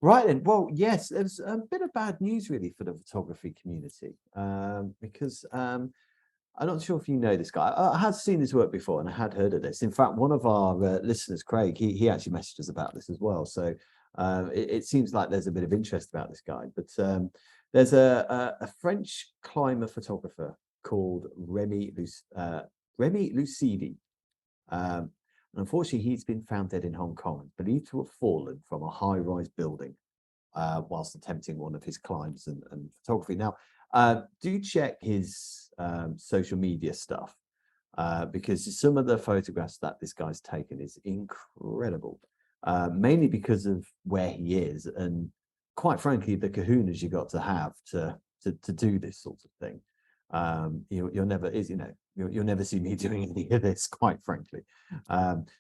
Right then. Well, yes, there's a bit of bad news really for the photography community, because I'm not sure if you know this guy. I had seen his work before and I had heard of this. In fact, one of our listeners, Craig, he actually messaged us about this as well. So it seems like there's a bit of interest about this guy. But there's a French climber photographer called Remi Lucidi. Um, and unfortunately, he's been found dead in Hong Kong, believed to have fallen from a high-rise building whilst attempting one of his climbs and photography. Now, do check his social media stuff because some of the photographs that this guy's taken is incredible, mainly because of where he is and, quite frankly, the kahunas you got to have to do this sort of thing. You'll never is you'll never see me doing any of this, quite frankly.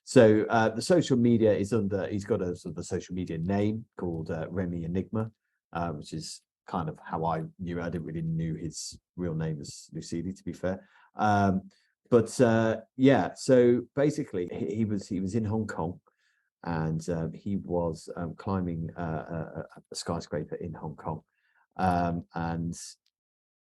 So the social media is under. He's got a sort of a social media name called Remi Enigma, which is kind of how I knew. I didn't really knew his real name was Lucidi, to be fair. But yeah, so basically he was in Hong Kong and he was climbing a skyscraper in Hong Kong, and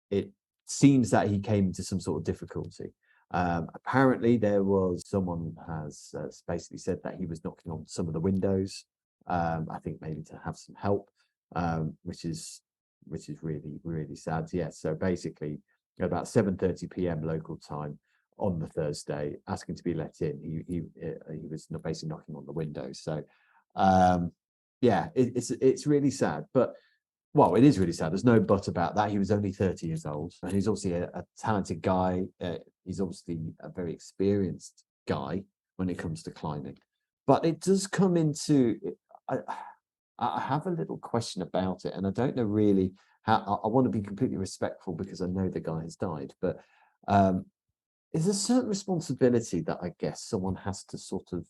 it seems that he came into some sort of difficulty. Apparently, there was someone has basically said that he was knocking on some of the windows. I think maybe to have some help, which is really really sad. Yeah. So basically, at about 7:30 p.m. local time on the Thursday, asking to be let in. He was basically knocking on the windows. So yeah, it's really sad, but well, it is really sad. There's no but about that. He was only 30 years old, and he's obviously a talented guy. He's obviously a very experienced guy when it comes to climbing. But it does come into. I, I have a little question about it, and I don't know really how. I want to be completely respectful because I know the guy has died, but um, is a certain responsibility that I guess someone has to sort of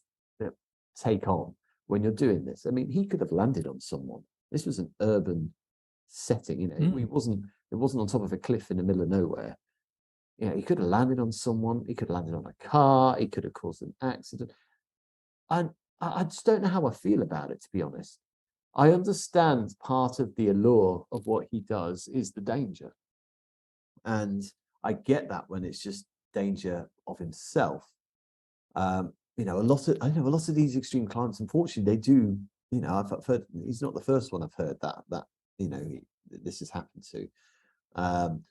take on when you're doing this. I mean, he could have landed on someone. This was an urban setting, it wasn't on top of a cliff in the middle of nowhere. He could have landed on someone, he could have landed on a car, he could have caused an accident. And I just don't know how I feel about it, to be honest. I understand part of the allure of what he does is the danger. And I get that when it's just danger of himself. A lot of these extreme climbs, unfortunately, they do. I've heard he's not the first one I've heard that this has happened to, um,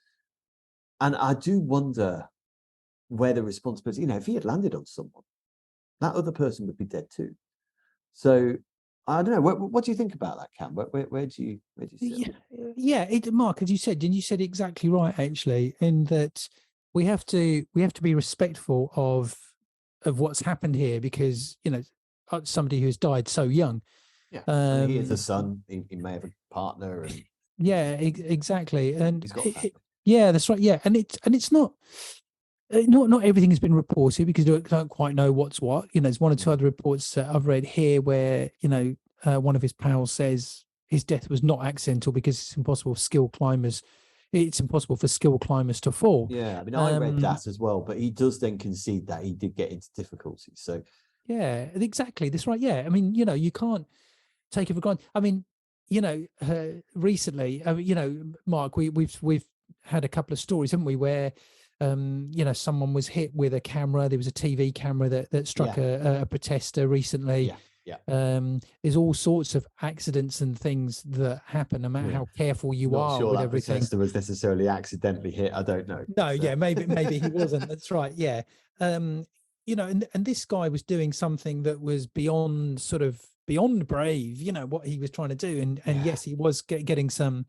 and I do wonder where the responsibility. If he had landed on someone, that other person would be dead too. So I don't know. What do you think about that, Cam? Where do you sit? Yeah. Mark, as you said, and you said exactly right, actually, in that we have to be respectful of what's happened here because somebody who's died so young. Yeah, I mean, he is a son. He may have a partner, and Yeah, exactly, and he's got a family. yeah, that's right. Yeah, and it's not everything has been reported because we don't quite know what's what. There's one or two other reports I've read here where one of his pals says his death was not accidental because it's impossible for skilled climbers. It's impossible for skilled climbers to fall. Yeah, I mean, I read that as well, but he does then concede that he did get into difficulties. So Yeah, exactly. That's right. Yeah, I mean, you can't take it for granted. I mean, recently, Mark, we've had a couple of stories, haven't we, where someone was hit with a camera. There was a TV camera that struck a protester recently. Yeah. There's all sorts of accidents and things that happen, no matter how careful you are sure with that everything. protester was necessarily accidentally hit. I don't know. No, yeah, maybe he wasn't. That's right. Yeah. And this guy was doing something that was beyond brave, what he was trying to do. And yes, he was getting some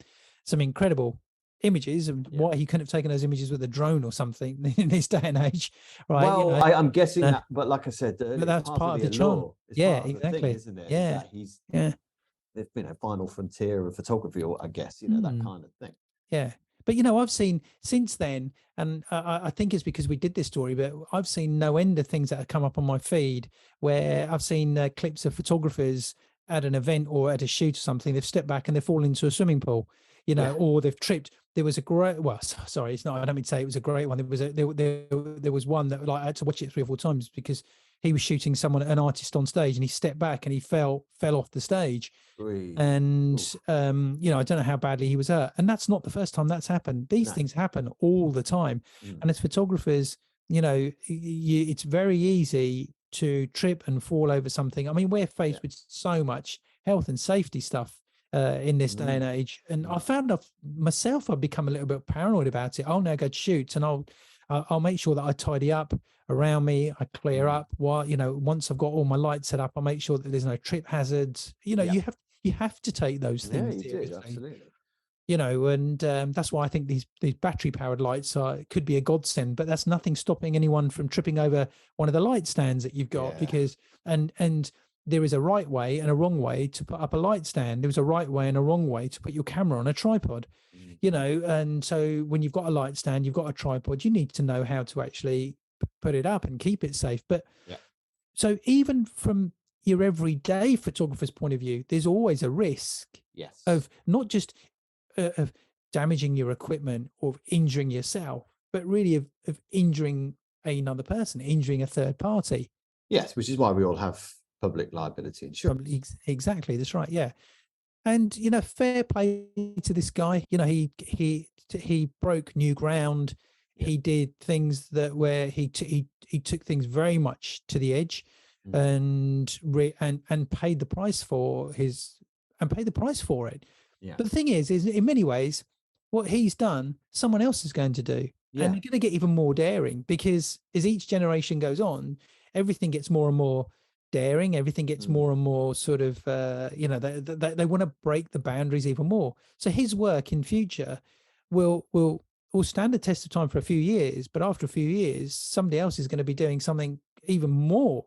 incredible images, and why he couldn't have taken those images with a drone or something in this day and age, right? Well, I'm guessing that, but like I said, but that's part of the allure. charm. It's Yeah, part of exactly. the thing, isn't it? Yeah, That he's the final frontier of photography, or I guess that kind of thing. Yeah. But I've seen since then, and I think it's because we did this story, but I've seen no end of things that have come up on my feed where I've seen clips of photographers at an event or at a shoot or something. They've stepped back and they've fallen into a swimming pool, or they've tripped. There was a great, well, sorry, it's not. I don't mean to say it was a great one. There was one that I had to watch it 3 or 4 times because he was shooting someone, an artist on stage, and he stepped back and he fell off the stage. Really? And Oof. you know, I don't know how badly he was hurt. And that's not the first time that's happened. These No. things happen all the time. Mm. And as photographers, you know, it's very easy to trip and fall over something. I mean, we're faced with so much health and safety stuff in this day and age. And I found myself, I've become a little bit paranoid about it. I'll now go to shoots, and I'll make sure that I tidy up around me. I clear up while, you know, once I've got all my lights set up, I make sure that there's no trip hazards. You know, you have to take those things you seriously. do, absolutely. You know, and that's why I think these battery powered lights could be a godsend. But that's nothing stopping anyone from tripping over one of the light stands that you've got, because and there is a right way and a wrong way to put up a light stand. There's a right way and a wrong way to put your camera on a tripod. You know, and so when you've got a light stand, you've got a tripod, you need to know how to actually put it up and keep it safe. But so even from your everyday photographer's point of view, there's always a risk of not just of damaging your equipment or injuring yourself, but really of injuring another person, injuring a third party. Yes, which is why we all have public liability insurance. Exactly, that's right. Yeah. And you know, fair play to this guy. You know, he broke new ground. He did things that where he took things very much to the edge, and paid the price for it. But the thing is in many ways, what he's done, someone else is going to do, and they're going to get even more daring, because as each generation goes on, everything gets more and more daring. Everything gets more and more sort of, you know, they want to break the boundaries even more. So his work in future will stand the test of time for a few years, but after a few years, somebody else is going to be doing something even more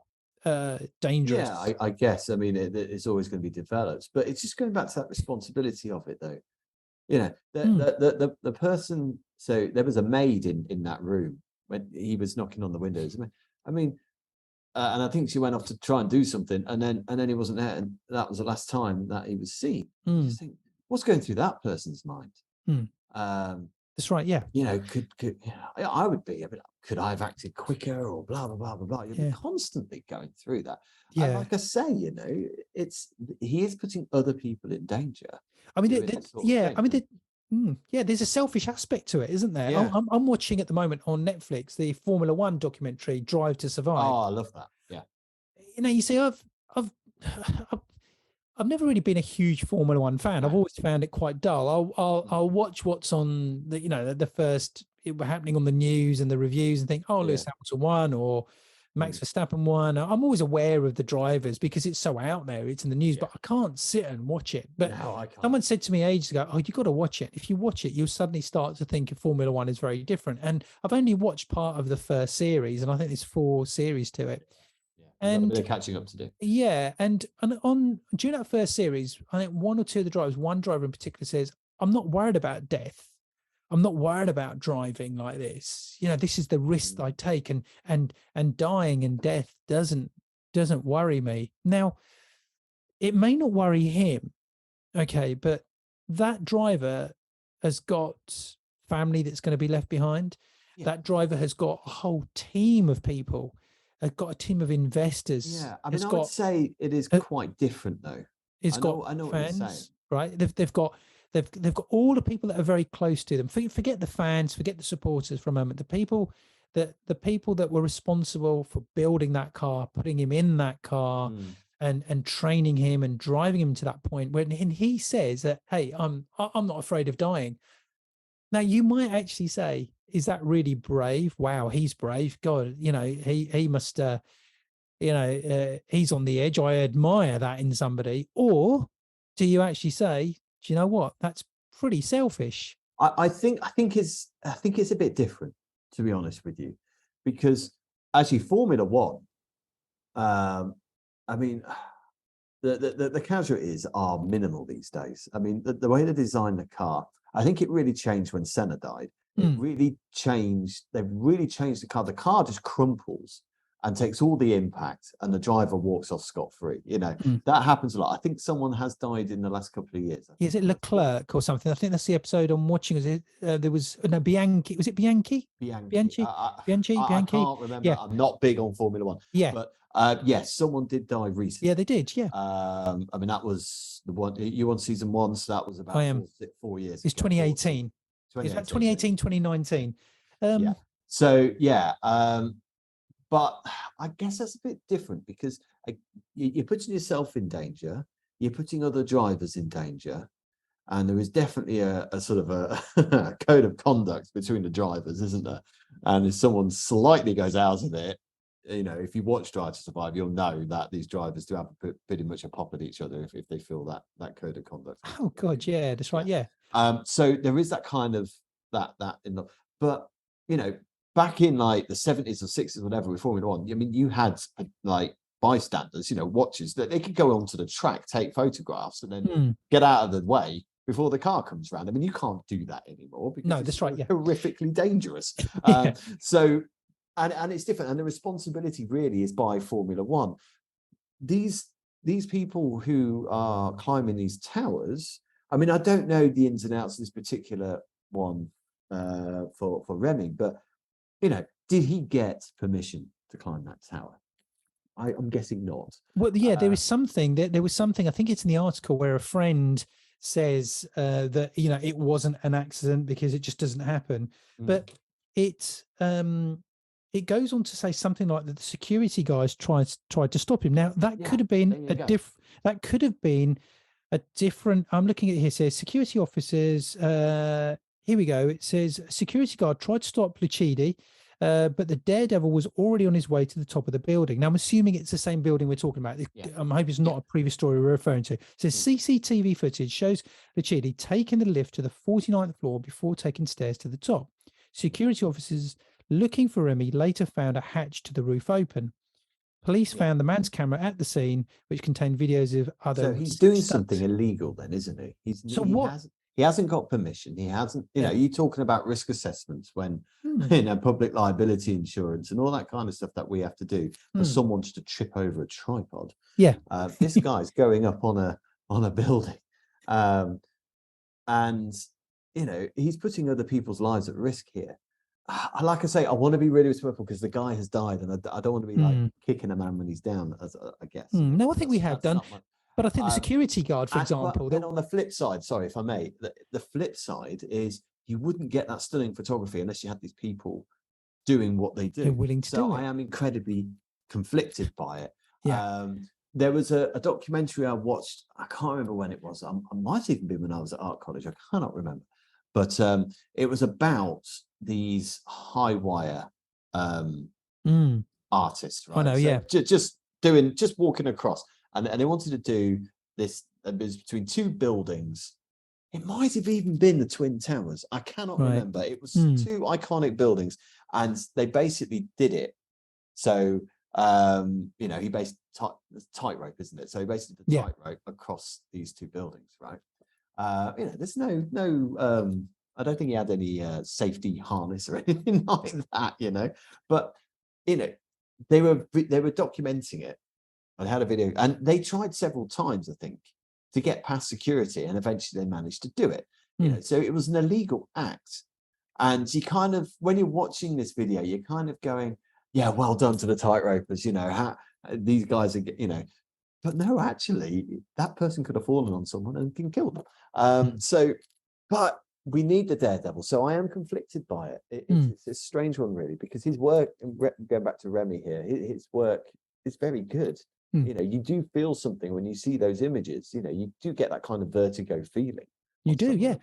dangerous. Yeah, I guess. I mean, it's always going to be developed, but it's just going back to that responsibility of it, though. You know, the person. So there was a maid in that room when he was knocking on the windows. I mean, and I think she went off to try and do something, and then he wasn't there, and that was the last time that he was seen. I just think, what's going through that person's mind? That's right. Yeah. You know, could I would be. I mean, could I have acted quicker, or blah blah blah blah blah? You'll be constantly going through that. And like I say, you know, he is putting other people in danger. I mean, there's a selfish aspect to it, isn't there? Yeah. I'm watching at the moment on Netflix the Formula One documentary, Drive to Survive. Oh, I love that. Yeah. You know, you see, I've never really been a huge Formula One fan. I've always found it quite dull. I'll watch what's on the, you know, the first happening on the news and the reviews and think, oh, Lewis Hamilton won or Max Verstappen won. I'm always aware of the drivers because it's so out there. It's in the news, but I can't sit and watch it. But someone said to me ages ago, oh, you got to watch it. If you watch it, you'll suddenly start to think of Formula One is very different. And I've only watched part of the first series, and I think there's 4 series to it. And they're catching up to do. Yeah, and during that first series, I think 1 or 2 of the drivers, one driver in particular, says, "I'm not worried about death. I'm not worried about driving like this. You know, this is the risk I take, and dying and death doesn't worry me." Now, it may not worry him, okay, but that driver has got family that's going to be left behind. That driver has got a whole team of people. They've got a team of investors. Yeah, I mean, I would say it is quite different, though. It's got I know fans, what you're saying. right? They've got all the people that are very close to them. Forget the fans, forget the supporters for a moment. The people that were responsible for building that car, putting him in that car, and training him and driving him to that point when he says that, "Hey, I'm not afraid of dying." Now, you might actually say, is that really brave? Wow, he's brave. God, you know, he must, he's on the edge. I admire that in somebody. Or do you actually say, do you know what? That's pretty selfish. I think it's a bit different, to be honest with you, because actually Formula One, I mean, the casualties are minimal these days. I mean, the way they design the car, I think it really changed when Senna died. It really changed. They've really changed the car. The car just crumples and takes all the impact, and the driver walks off scot-free. Mm. That happens a lot. I think someone has died in the last couple of years. Is it Leclerc or something? I think that's the episode I'm watching. Is it? There was no Bianchi. Was it Bianchi? Bianchi. I Bianchi. can't remember. Yeah. I'm not big on Formula One. Yeah. But yes, someone did die recently. Yeah, they did. Yeah. I mean, that was the one you on season 1, so that was about 4 years. It's 2018. It's about 2018, 2019. Yeah. So yeah, but I guess that's a bit different because you're putting yourself in danger, you're putting other drivers in danger, and there is definitely a sort of a code of conduct between the drivers, isn't there? And if someone slightly goes out of it, if you watch Drive to Survive, you'll know that these drivers do have pretty much a pop at each other if they feel that code of conduct. Oh God, yeah, that's right. Yeah. So there is that kind of that in the, but back in like the 70s or 60s, whatever, with Formula One, I mean, you had like bystanders, watchers that they could go onto the track, take photographs, and then get out of the way before the car comes around. I mean, you can't do that anymore because that's right. Yeah. Horrifically dangerous. So, and it's different, and the responsibility really is by Formula One. These people who are climbing these towers. I mean, I don't know the ins and outs of this particular one for Remi, but did he get permission to climb that tower? I'm guessing not. Well, yeah, there was something. There was something. I think it's in the article where a friend says that it wasn't an accident because it just doesn't happen. But it goes on to say something like that the security guys tried to stop him. Now that could have been that could have been a different. I'm looking at it here. It says security officers. Here we go. It says security guard tried to stop Lucidi, but the daredevil was already on his way to the top of the building. Now I'm assuming it's the same building we're talking about. I'm hoping it's not a previous story we're referring to. It says CCTV footage shows Lucidi taking the lift to the 49th floor before taking stairs to the top. Security officers looking for Remi later found a hatch to the roof open. Police found the man's camera at the scene, which contained videos of other. So he's doing something illegal, then, isn't he? He hasn't got permission. He hasn't. You're talking about risk assessments when public liability insurance and all that kind of stuff that we have to do for someone to trip over a tripod. Yeah, this guy's going up on a building, and he's putting other people's lives at risk here. Like I say, I want to be really respectful because the guy has died, and I don't want to be like kicking a man when he's down. I guess. No, I think we have done, but I think the security guard, for example. Then on the flip side, sorry if I may, the flip side is you wouldn't get that stunning photography unless you had these people doing what they do. They're willing to do it. I am incredibly conflicted by it. Yeah. There was a documentary I watched. I can't remember when it was. I might even be when I was at art college. I cannot remember, but it was about these high wire artists, right? I know, yeah. Just walking across, and they wanted to do this. It was between two buildings. It might have even been the Twin Towers. I cannot remember. It was two iconic buildings, and they basically did it. So he based tightrope, isn't it? So he basically did tightrope across these two buildings, right? There's no I don't think he had any safety harness or anything like that, but they were documenting it. I had a video, and they tried several times, I think, to get past security, and eventually they managed to do it. So it was an illegal act, and you kind of, when you're watching this video, you're kind of going, yeah, well done to the tightropers, how these guys are, but no, actually that person could have fallen on someone and can kill them. But we need the daredevil, so I am conflicted by it. It's a strange one, really, because his work, going back to Remi here, his work is very good. You do feel something when you see those images. You do get that kind of vertigo feeling. You do, yeah.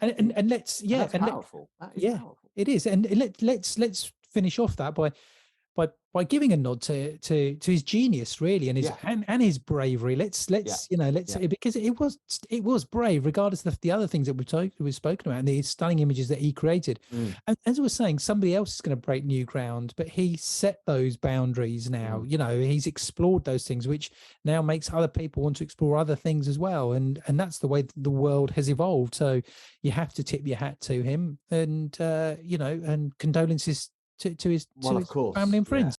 And let's, that's powerful. That is powerful. It is, and let's finish off that by giving a nod to his genius, really, and his and his bravery. Let's because it was brave, regardless of the other things that we've spoken about, and the stunning images that he created. And as I was saying, somebody else is going to break new ground, but he set those boundaries now. He's explored those things, which now makes other people want to explore other things as well, and that's the way the world has evolved. So you have to tip your hat to him, and and condolences to his family and friends.